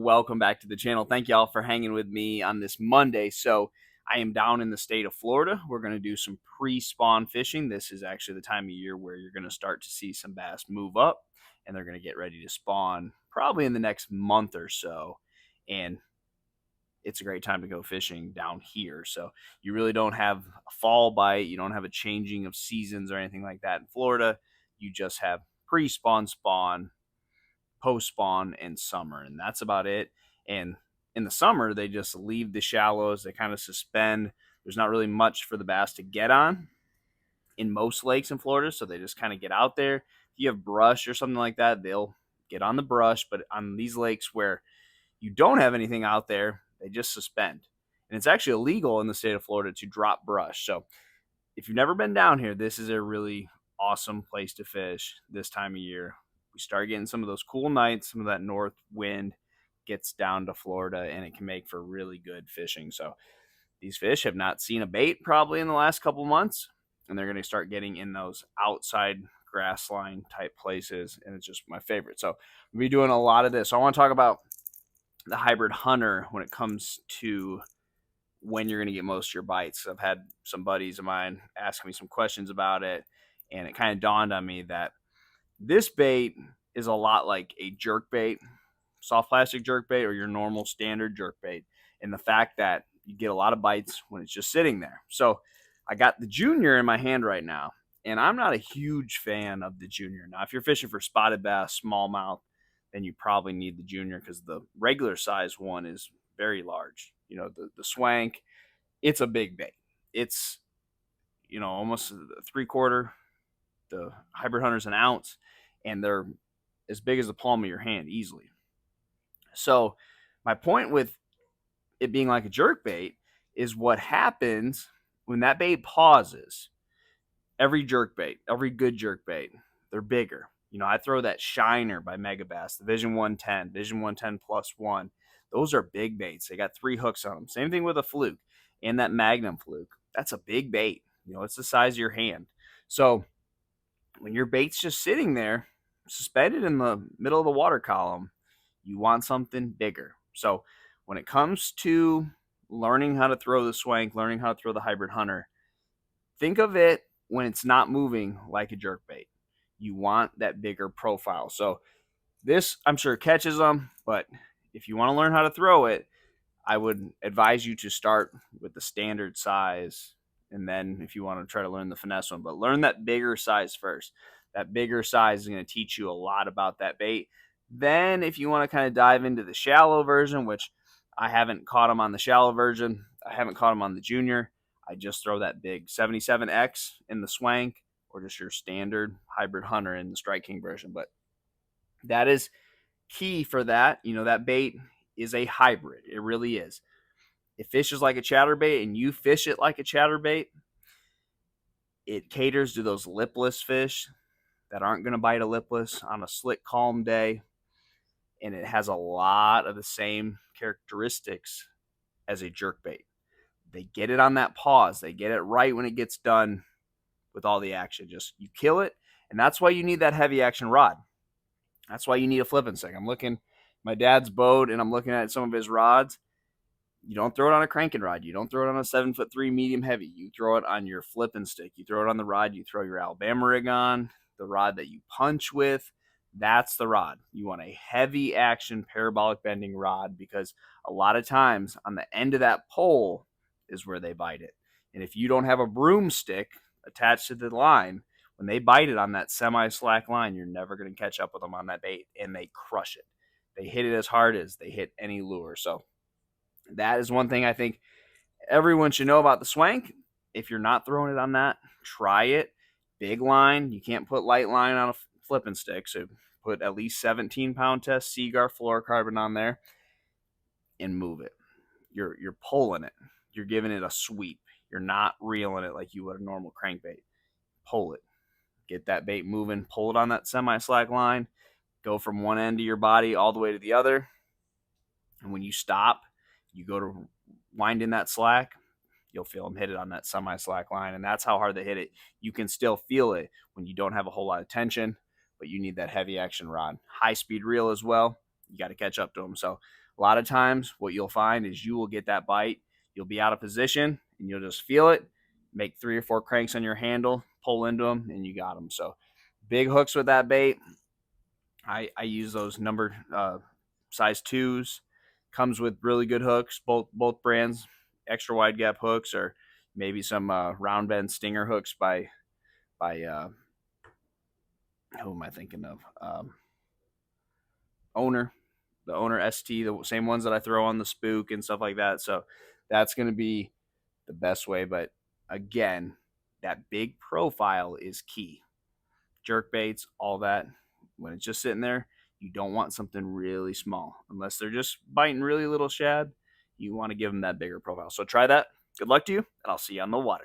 welcome back to the channel. Thank y'all for hanging with me on this Monday. So I am down in the state of Florida. We're going to do some pre-spawn fishing. This is actually the time of year where you're going to start to see some bass move up, and they're going to get ready to spawn probably in the next month or so. And it's a great time to go fishing down here. So you really don't have a fall bite. You don't have a changing of seasons or anything like that in Florida. You just have pre-spawn, spawn, post-spawn, and summer, and that's about it. And in the summer, they just leave the shallows. They kind of suspend. There's not really much for the bass to get on in most lakes in Florida, so they just kind of get out there. If you have brush or something like that, they'll get on the brush. But on these lakes where you don't have anything out there, they just suspend. And it's actually illegal in the state of Florida to drop brush. So if you've never been down here, this is a really awesome place to fish this time of year. We start getting some of those cool nights, some of that north wind gets down to Florida, and it can make for really good fishing. So these fish have not seen a bait probably in the last couple months, and they're going to start getting in those outside grass line type places, and it's just my favorite. So we'll be doing a lot of this. So I want to talk about the hybrid hunter when it comes to when you're going to get most of your bites. I've had some buddies of mine asking me some questions about it, and it kind of dawned on me that this bait is a lot like a jerk bait, soft plastic jerk bait, or your normal standard jerk bait, and the fact that you get a lot of bites when it's just sitting there. So I got the junior in my hand right now, and I'm not a huge fan of the junior. Now, if you're fishing for spotted bass, smallmouth, then you probably need the junior because the regular size one is very large. You know, the Swank, it's a big bait. It's, almost a 3/4. The hybrid hunter's an ounce, and they're as big as the palm of your hand easily. So my point with it being like a jerk bait is what happens when that bait pauses. Every jerk bait, every good jerk bait, they're bigger. I throw that Shiner by Megabass, the Vision 110, Vision 110 plus one. Those are big baits. They got 3 hooks on them. Same thing with a fluke and that Magnum fluke. That's a big bait. It's the size of your hand. So when your bait's just sitting there, suspended in the middle of the water column, you want something bigger. So when it comes to learning how to throw the Swank, learning how to throw the hybrid hunter, think of it when it's not moving like a jerk bait. You want that bigger profile. So this, I'm sure, catches them, but if you want to learn how to throw it, I would advise you to start with the standard size, and then if you want to try to learn the finesse one, but learn that bigger size first. That bigger size is going to teach you a lot about that bait. Then if you want to kind of dive into the shallow version, which I haven't caught them on the shallow version, I haven't caught them on the junior, I just throw that big 77X in the Swank, or just your standard hybrid hunter in the Strike King version. But that is key for that. That bait is a hybrid. It really is. It fishes like a chatterbait, and you fish it like a chatterbait. It caters to those lipless fish that aren't going to bite a lipless on a slick, calm day. And it has a lot of the same characteristics as a jerkbait. They get it on that pause. They get it right when it gets done with all the action. Just you kill it, and that's why you need that heavy action rod. That's why you need a flipping stick. I'm looking my dad's boat, and I'm looking at some of his rods. You don't throw it on a cranking rod. You don't throw it on a 7'3" medium heavy. You throw it on your flipping stick. You throw it on the rod you throw your Alabama rig on, the rod that you punch with. That's the rod. You want a heavy action parabolic bending rod, because a lot of times on the end of that pole is where they bite it. And if you don't have a broomstick attached to the line, when they bite it on that semi-slack line, you're never going to catch up with them on that bait, and they crush it. They hit it as hard as they hit any lure. So that is one thing I think everyone should know about the Swank. If you're not throwing it on that, try it. Big line. You can't put light line on a flipping stick, so put at least 17-pound test Seaguar fluorocarbon on there and move it. You're pulling it. You're giving it a sweep. You're not reeling it like you would a normal crankbait. Pull it. Get that bait moving. Pull it on that semi-slack line. Go from one end of your body all the way to the other. And when you stop, you go to wind in that slack, you'll feel them hit it on that semi-slack line. And that's how hard they hit it. You can still feel it when you don't have a whole lot of tension, but you need that heavy action rod. High-speed reel as well. You got to catch up to them. So A lot of times what you'll find is you will get that bite, you'll be out of position, and you'll just feel it, make 3 or 4 cranks on your handle, pull into them, and you got them. So big hooks with that bait. I use those number size 2s. Comes with really good hooks, both brands, extra wide gap hooks, or maybe some round bend stinger hooks by who am I thinking of? Owner, the Owner ST, the same ones that I throw on the spook and stuff like that. So that's going to be the best way. But again, that big profile is key. Jerk baits, all that. When it's just sitting there, you don't want something really small. Unless they're just biting really little shad, you want to give them that bigger profile. So try that. Good luck to you, and I'll see you on the water.